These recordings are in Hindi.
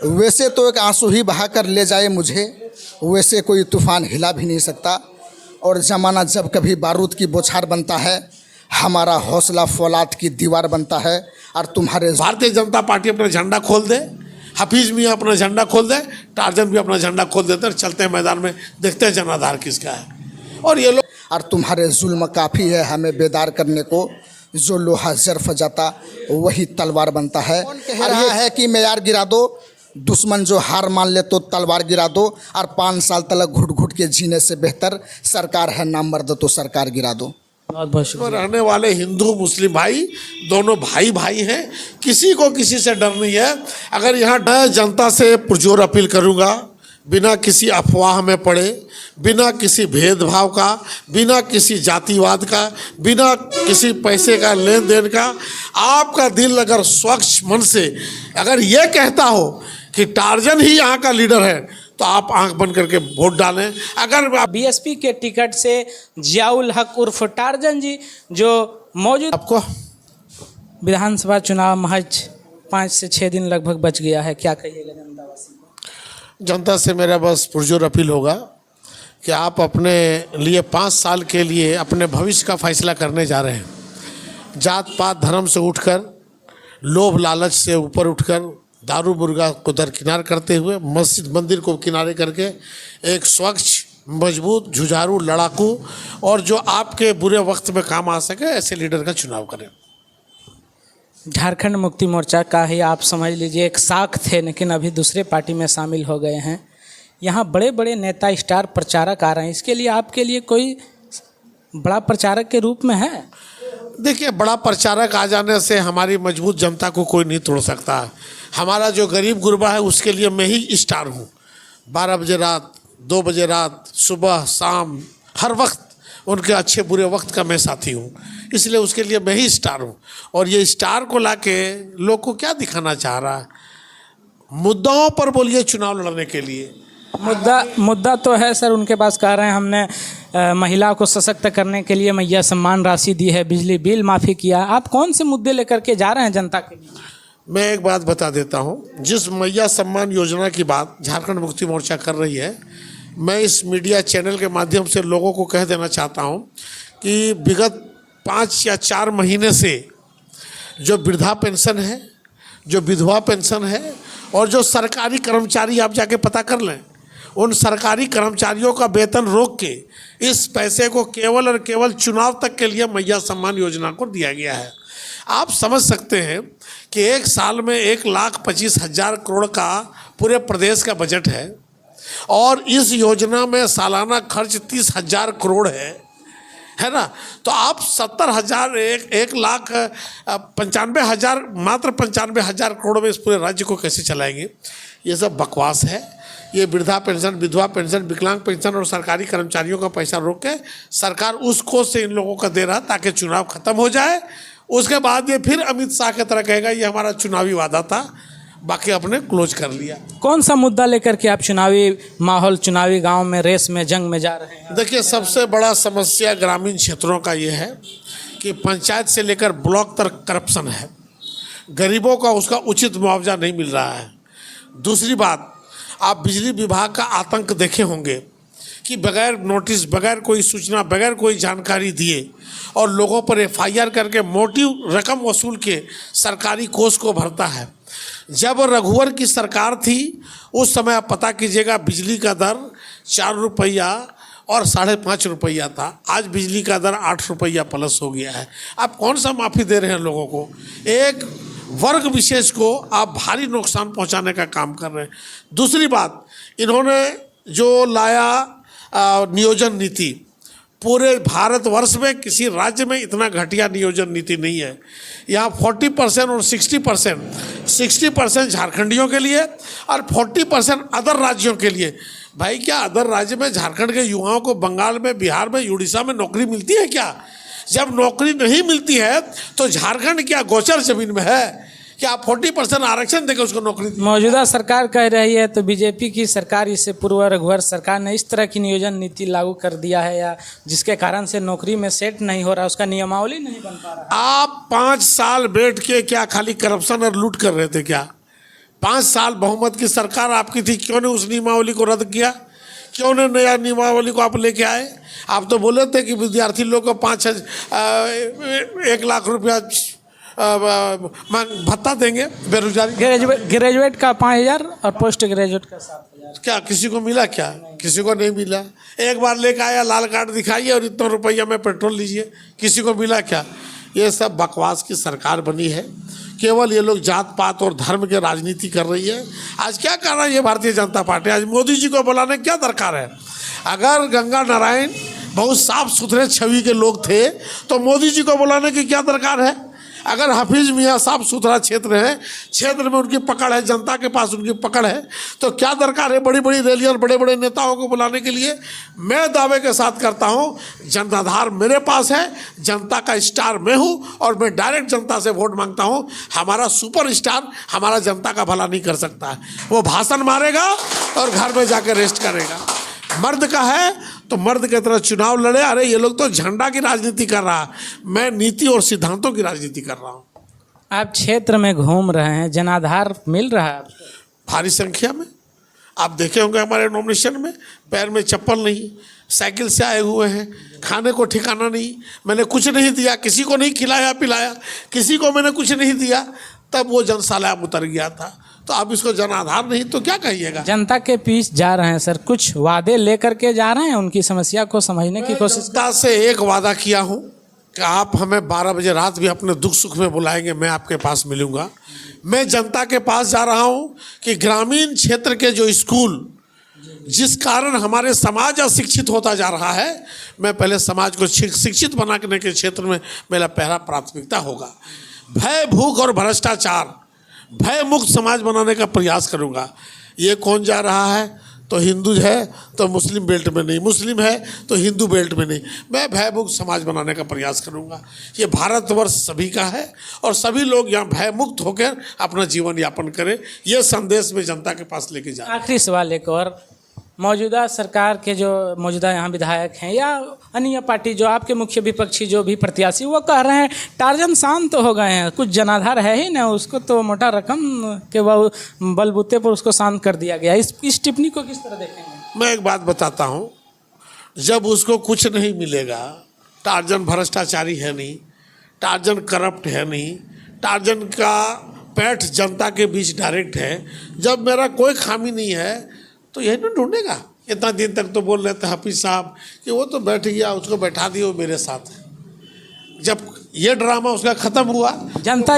वैसे तो एक आंसू ही बहा कर ले जाए मुझे, वैसे कोई तूफान हिला भी नहीं सकता। और ज़माना जब कभी बारूद की बौछार बनता है, हमारा हौसला फौलाद की दीवार बनता है। और तुम्हारे भारतीय जनता पार्टी अपना झंडा खोल दे, हफीज मियाँ अपना झंडा खोल दे, टार्जन भी अपना झंडा खोल देते हैं, चलते हैं मैदान में, देखते हैं जनाधार किसका है। और ये लोग और तुम्हारे जुल्म काफ़ी है हमें बेदार करने को, जो लोहा जर्फ जाता वही तलवार बनता है। कौन कह रहा है कि मेयार गिरा दो, दुश्मन जो हार मान ले तो तलवार गिरा दो। और 5 साल तक घुट घुट के जीने से बेहतर सरकार है नामर्द तो सरकार गिरा दो। बहुत बहुत शुक्रिया। रहने वाले हिंदू मुस्लिम भाई दोनों भाई भाई हैं, किसी को किसी से डर नहीं है। अगर यहाँ मैं जनता से पुरजोर अपील करूँगा, बिना किसी अफवाह में पड़े, बिना किसी भेदभाव का, बिना किसी जातिवाद का, बिना किसी पैसे का लेन देन का, आपका दिल अगर स्वच्छ मन से अगर ये कहता हो कि टार्जन ही यहाँ का लीडर है, तो आप आंख बंद करके वोट डालें। अगर आप बीएसपी के टिकट से जियाउल हक उर्फ टार्जन जी जो मौजूद आपको विधानसभा चुनाव महज 5 से 6 दिन लगभग बच गया है, क्या कहिएगा जनतावासी को? जनता से मेरा बस पुरजोर अपील होगा कि आप अपने लिए 5 साल के लिए अपने भविष्य का फैसला करने जा रहे हैं। जात पात धर्म से उठकर, लोभ लालच से ऊपर उठकर, दारू मुर्गा को दरकिनार करते हुए, मस्जिद मंदिर को किनारे करके एक स्वच्छ, मजबूत, जुझारू, लड़ाकू और जो आपके बुरे वक्त में काम आ सके ऐसे लीडर का चुनाव करें। झारखंड मुक्ति मोर्चा का ही आप समझ लीजिए एक शाख थे, लेकिन अभी दूसरे पार्टी में शामिल हो गए हैं। यहाँ बड़े बड़े नेता स्टार प्रचारक आ रहे हैं, इसके लिए आपके लिए कोई बड़ा प्रचारक के रूप में है? देखिए, बड़ा प्रचारक आ जाने से हमारी मजबूत जनता को कोई नहीं तोड़ सकता। हमारा जो गरीब गुरबा है उसके लिए मैं ही स्टार हूँ। 12 बजे रात, 2 बजे रात, सुबह शाम, हर वक्त उनके अच्छे बुरे वक्त का मैं साथी हूँ, इसलिए उसके लिए मैं ही स्टार हूँ। और ये स्टार को लाके लोग को क्या दिखाना चाह रहा है? मुद्दाओं पर बोलिए चुनाव लड़ने के लिए। मुद्दा तो है सर, उनके पास कह रहे हैं हमने महिला को सशक्त करने के लिए मैया सम्मान राशि दी है, बिजली बिल माफ़ी किया। आप कौन से मुद्दे लेकर के जा रहे हैं जनता के लिए? मैं एक बात बता देता हूँ, जिस मैया सम्मान योजना की बात झारखंड मुक्ति मोर्चा कर रही है, मैं इस मीडिया चैनल के माध्यम से लोगों को कह देना चाहता हूँ कि विगत 5 या 4 महीने से जो वृद्धा पेंशन है, जो विधवा पेंशन है और जो सरकारी कर्मचारी, आप जाके पता कर लें, उन सरकारी कर्मचारियों का वेतन रोक के इस पैसे को केवल और केवल चुनाव तक के लिए मैया सम्मान योजना को दिया गया है। आप समझ सकते हैं कि एक साल में 1,25,000 करोड़ का पूरे प्रदेश का बजट है और इस योजना में सालाना खर्च 30,000 करोड़ है ना। तो आप 70,000, 1,95,000, मात्र 95,000 करोड़ में इस पूरे राज्य को कैसे चलाएंगे? ये सब बकवास है। ये वृद्धा पेंशन, विधवा पेंशन, विकलांग पेंशन और सरकारी कर्मचारियों का पैसा रोक के सरकार उस कोष से इन लोगों का दे रहा ताकि चुनाव खत्म हो जाए। उसके बाद ये फिर अमित शाह की तरह कहेगा ये हमारा चुनावी वादा था, बाकी अपने क्लोज कर लिया। कौन सा मुद्दा लेकर के आप चुनावी माहौल, चुनावी गांव में, रेस में, जंग में जा रहे हैं? देखिए, सबसे बड़ा समस्या ग्रामीण क्षेत्रों का ये है कि पंचायत से लेकर ब्लॉक तक करप्शन है। गरीबों का उसका उचित मुआवजा नहीं मिल रहा है। दूसरी बात, आप बिजली विभाग का आतंक देखे होंगे कि बगैर नोटिस, बगैर कोई सूचना, बगैर कोई जानकारी दिए और लोगों पर FIR करके मोटी रकम वसूल के सरकारी कोष को भरता है। जब रघुवर की सरकार थी उस समय आप पता कीजिएगा, बिजली का दर 4 रुपया और 5.5 रुपया था। आज बिजली का दर 8 रुपया प्लस हो गया है। आप कौन सा माफ़ी दे रहे हैं लोगों को? एक वर्ग विशेष को आप भारी नुकसान पहुंचाने का काम कर रहे हैं। दूसरी बात, इन्होंने जो लाया नियोजन नीति, पूरे भारतवर्ष में किसी राज्य में इतना घटिया नियोजन नीति नहीं है। यहाँ 40% और 60% झारखंडियों के लिए और 40% अदर राज्यों के लिए। भाई, क्या अदर राज्य में झारखंड के युवाओं को बंगाल में, बिहार में, उड़ीसा में नौकरी मिलती है क्या? जब नौकरी नहीं मिलती है तो झारखंड क्या गोचर जमीन में है? क्या आप 40% आरक्षण देकर उसको नौकरी दी? मौजूदा सरकार कह रही है तो बीजेपी की सरकार, इससे पूर्व रघुवर सरकार ने इस तरह की नियोजन नीति लागू कर दिया है या जिसके कारण से नौकरी में सेट नहीं हो रहा, उसका नियमावली नहीं बन पा रहा। आप 5 साल बैठ के क्या खाली करप्शन और लूट कर रहे थे क्या? 5 साल बहुमत की सरकार आपकी थी, क्यों ने उस नियमावली को रद्द किया? क्यों ने नया नियमावली को आप लेके आए? आप तो बोले थे कि विद्यार्थी लोग को 1 लाख रुपया भत्ता देंगे बेरोजगारी। ग्रेजुएट का 5,000 और पोस्ट ग्रेजुएट का 7,000। क्या किसी को मिला? क्या किसी को नहीं मिला? एक बार लेकर आया, लाल कार्ड दिखाइए और इतना रुपया में पेट्रोल लीजिए, किसी को मिला क्या? ये सब बकवास की सरकार बनी है। केवल ये लोग जात पात और धर्म के राजनीति कर रही है। आज क्या कर रहा है ये भारतीय जनता पार्टी? आज मोदी जी को बुलाने क्या दरकार है? अगर गंगा नारायण बहुत साफ सुथरे छवि के लोग थे तो मोदी जी को बुलाने की क्या दरकार है? अगर हाफिज मियाँ साफ सुथरा क्षेत्र है, क्षेत्र में उनकी पकड़ है, जनता के पास उनकी पकड़ है, तो क्या दरकार है बड़ी बड़ी रैलियाँ और बड़े बड़े नेताओं को बुलाने के लिए? मैं दावे के साथ करता हूँ, जनाधार मेरे पास है, जनता का स्टार मैं हूँ और मैं डायरेक्ट जनता से वोट मांगता हूँ। हमारा सुपर स्टार हमारा जनता का भला नहीं कर सकता है। वो भाषण मारेगा और घर में जाकर रेस्ट करेगा। मर्द का है तो मर्द की तरह चुनाव लड़े। अरे ये लोग तो झंडा की राजनीति कर रहा है, मैं नीति और सिद्धांतों की राजनीति कर रहा हूँ। आप क्षेत्र में घूम रहे हैं, जनाधार मिल रहा है आपको? भारी संख्या में आप देखे होंगे हमारे नॉमिनेशन में, पैर में चप्पल नहीं, साइकिल से आए हुए हैं, खाने को ठिकाना नहीं, मैंने कुछ नहीं दिया, किसी को नहीं खिलाया पिलाया, किसी को मैंने कुछ नहीं दिया, तब वो जनसाला उतर गया था। तो आप इसको जनाधार नहीं तो क्या कहिएगा? जनता के बीच जा रहे हैं सर, कुछ वादे लेकर के जा रहे हैं, उनकी समस्या को समझने की कोशिश। जनता से एक वादा किया हूँ कि आप हमें 12 बजे रात भी अपने दुख सुख में बुलाएंगे, मैं आपके पास मिलूंगा। मैं जनता के पास जा रहा हूँ कि ग्रामीण क्षेत्र के जो स्कूल, जिस कारण हमारे समाज अशिक्षित होता जा रहा है, मैं पहले समाज को शिक्षित बनाने के क्षेत्र में मेरा पहला प्राथमिकता होगा। भय भूख और भ्रष्टाचार भय मुक्त समाज बनाने का प्रयास करूंगा। ये कौन जा रहा है? तो हिंदू है तो मुस्लिम बेल्ट में नहीं, मुस्लिम है तो हिंदू बेल्ट में नहीं। मैं भय मुक्त समाज बनाने का प्रयास करूंगा। ये भारतवर्ष सभी का है और सभी लोग यहाँ भय मुक्त होकर अपना जीवन यापन करें, ये संदेश में जनता के पास लेके जा। आखिरी सवाल एक और, मौजूदा सरकार के जो मौजूदा यहाँ विधायक हैं या अन्य पार्टी जो आपके मुख्य विपक्षी जो भी प्रत्याशी, वो कह रहे हैं टार्जन शांत तो हो गए हैं, कुछ जनाधार है ही ना, उसको तो मोटा रकम के बलबूते पर उसको शांत कर दिया गया। इस टिप्पणी को किस तरह देखेंगे? मैं एक बात बताता हूँ, जब उसको कुछ नहीं मिलेगा, टार्जन भ्रष्टाचारी है नहीं, टार्जन करप्ट है नहीं, टार्जन का पैठ जनता के बीच डायरेक्ट है, जब मेरा कोई खामी नहीं है तो यही तो ढूंढेगा। इतना दिन तक तो बोल रहे थे हाफिज साहब कि वो तो बैठ गया, उसको बैठा दिया, वो मेरे साथ है। जब ये ड्रामा उसका खत्म हुआ, जनता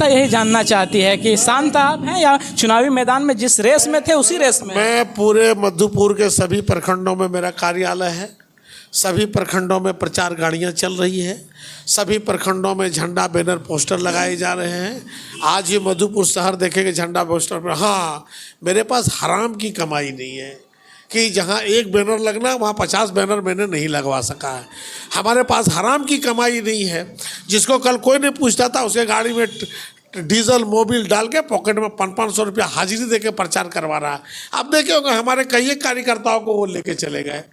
यही जानना चाहती है कि शांत आप हैं या चुनावी मैदान में जिस रेस में थे उसी रेस में? मैं पूरे मधुपुर के सभी प्रखंडों में मेरा कार्यालय है, सभी प्रखंडों में प्रचार गाड़ियां चल रही है, सभी प्रखंडों में झंडा बैनर पोस्टर लगाए जा रहे हैं। आज ये मधुपुर शहर देखेंगे झंडा पोस्टर पर। हाँ, मेरे पास हराम की कमाई नहीं है कि जहाँ एक बैनर लगना वहाँ 50 बैनर मैंने नहीं लगवा सका है। हमारे पास हराम की कमाई नहीं है। जिसको कल कोई नहीं पूछता था उसके गाड़ी में डीजल मोबिल डाल के पॉकेट में 500 रुपया हाजिरी दे के प्रचार करवा रहा है। आप देखे होंगे हमारे कई कार्यकर्ताओं को वो लेके चले गए,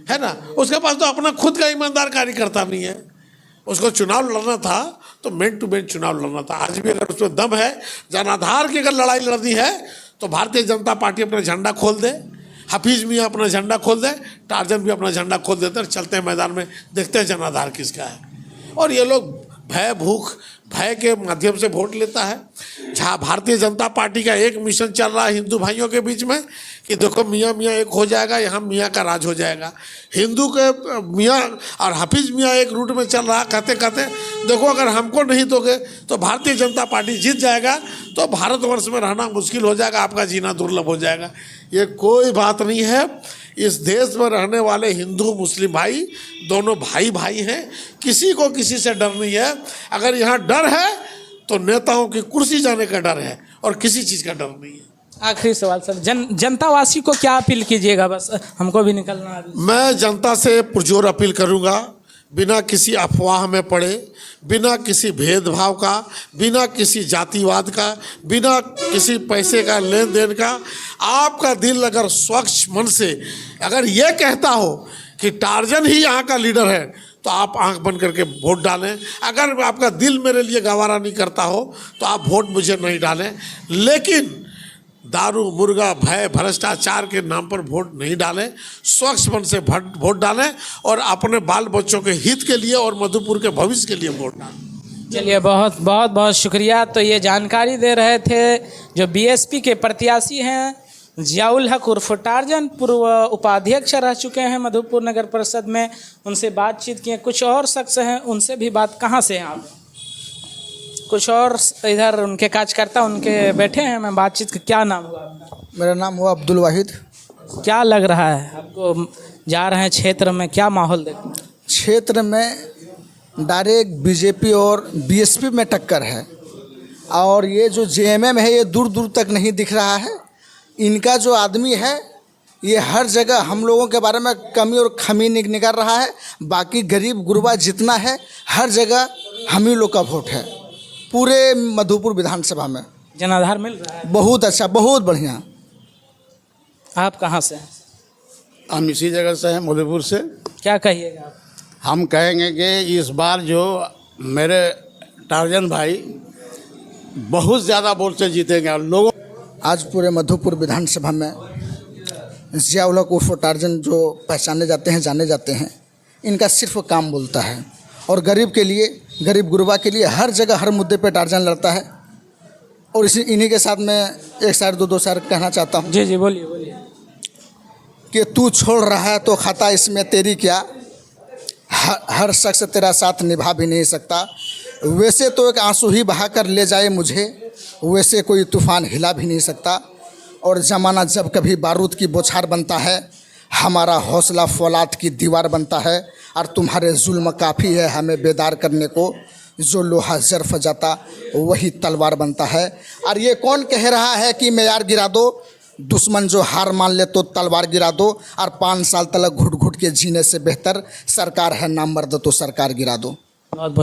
है ना। उसके पास तो अपना खुद का ईमानदार कार्यकर्ता नहीं है। उसको चुनाव लड़ना था तो मेन टू मेन चुनाव लड़ना था। आज भी अगर उसमें दम है, जनाधार की अगर लड़ाई लड़नी है तो भारतीय जनता पार्टी अपना झंडा खोल दे, हाफिज मियाँ अपना झंडा खोल दे, टार्जन भी अपना झंडा खोल देते हैं, चलते हैं मैदान में, देखते हैं जनाधार किसका है। और ये लोग भय भूख भय के माध्यम से वोट लेता है। जहाँ भारतीय जनता पार्टी का एक मिशन चल रहा है हिंदू भाइयों के बीच में कि देखो मियाँ मियाँ एक हो जाएगा, यहाँ मियाँ का राज हो जाएगा। हिंदू के मियाँ और हाफिज मियाँ एक रूट में चल रहा, कहते कहते देखो अगर हमको नहीं दोगे तो भारतीय जनता पार्टी जीत जाएगा, तो भारतवर्ष में रहना मुश्किल हो जाएगा, आपका जीना दुर्लभ हो जाएगा। ये कोई बात नहीं है। इस देश में रहने वाले हिंदू मुस्लिम भाई दोनों भाई भाई हैं, किसी को किसी से डर नहीं है। अगर यहाँ डर है तो नेताओं की कुर्सी जाने का डर है और किसी चीज़ का डर नहीं है। आखिरी सवाल सर, जनतावासी को क्या अपील कीजिएगा? बस हमको भी निकलना है। मैं जनता से पुरजोर अपील करूंगा, बिना किसी अफवाह में पड़े, बिना किसी भेदभाव का, बिना किसी जातिवाद का, बिना किसी पैसे का लेन देन का, आपका दिल अगर स्वच्छ मन से अगर ये कहता हो कि टार्जन ही यहाँ का लीडर है तो आप आंख बंद करके वोट डालें। अगर आपका दिल मेरे लिए गवारा नहीं करता हो तो आप वोट मुझे नहीं डालें। लेकिन दारू मुर्गा भय भ्रष्टाचार के नाम पर वोट नहीं डालें, स्वच्छ मन से वोट डालें और अपने बाल बच्चों के हित के लिए और मधुपुर के भविष्य के लिए वोट डालें। चलिए, बहुत बहुत बहुत शुक्रिया। तो ये जानकारी दे रहे थे जो बीएसपी के प्रत्याशी हैं जियाउल हक उर्फ टार्जन, पूर्व उपाध्यक्ष रह चुके हैं मधुपुर नगर परिषद में। उनसे बातचीत किए। कुछ और शख्स हैं, उनसे भी बात। कहाँ से हैं आप? कुछ और इधर उनके कार्यकर्ता उनके बैठे हैं, मैं बातचीत। क्या नाम हुआ आपका? मेरा नाम हुआ अब्दुल वाहिद। क्या लग रहा है आपको, जा रहे हैं क्षेत्र में, क्या माहौल देखते हैं? क्षेत्र में डायरेक्ट बीजेपी और बीएसपी में टक्कर है और ये जो जेएमएम है ये दूर दूर तक नहीं दिख रहा है। इनका जो आदमी है ये हर जगह हम लोगों के बारे में कमी और खमी निकाल रहा है। बाकी गरीब गुरबा जितना है हर जगह हम ही लोग का वोट है पूरे मधुपुर विधानसभा में। जनाधार मिल रहा है? बहुत अच्छा, बहुत बढ़िया। आप कहाँ से हैं? हम इसी जगह से हैं, मधुपुर से। क्या कहिएगा आप? हम कहेंगे कि इस बार जो मेरे टार्जन भाई बहुत ज़्यादा वोट से जीतेंगे और लोगों। आज पूरे मधुपुर विधानसभा में जियाउल हक उर्फ टार्जन जो पहचाने जाते हैं, जाने जाते हैं, इनका सिर्फ काम बोलता है और गरीब के लिए, गरीब गुरबा के लिए हर जगह हर मुद्दे पे टार्जन लड़ता है। और इन्हीं के साथ मैं एक शायर दो शायर कहना चाहता हूँ। जी जी, बोलिए बोलिए। कि तू छोड़ रहा है तो खाता इसमें तेरी क्या, हर शख्स तेरा साथ निभा भी नहीं सकता। वैसे तो एक आंसू ही बहा कर ले जाए मुझे, वैसे कोई तूफान हिला भी नहीं सकता। और ज़माना जब कभी बारूद की बौछार बनता है, हमारा हौसला फौलाद की दीवार बनता है। और तुम्हारे जुल्म काफ़ी है हमें बेदार करने को, जो लोहा ज़र्फ़ जाता वही तलवार बनता है। और ये कौन कह रहा है कि मेयार गिरा दो, दुश्मन जो हार मान ले तो तलवार गिरा दो। और 5 साल तक घुट घुट के जीने से बेहतर सरकार है नामर्द तो सरकार गिरा दो। बहुत बहुत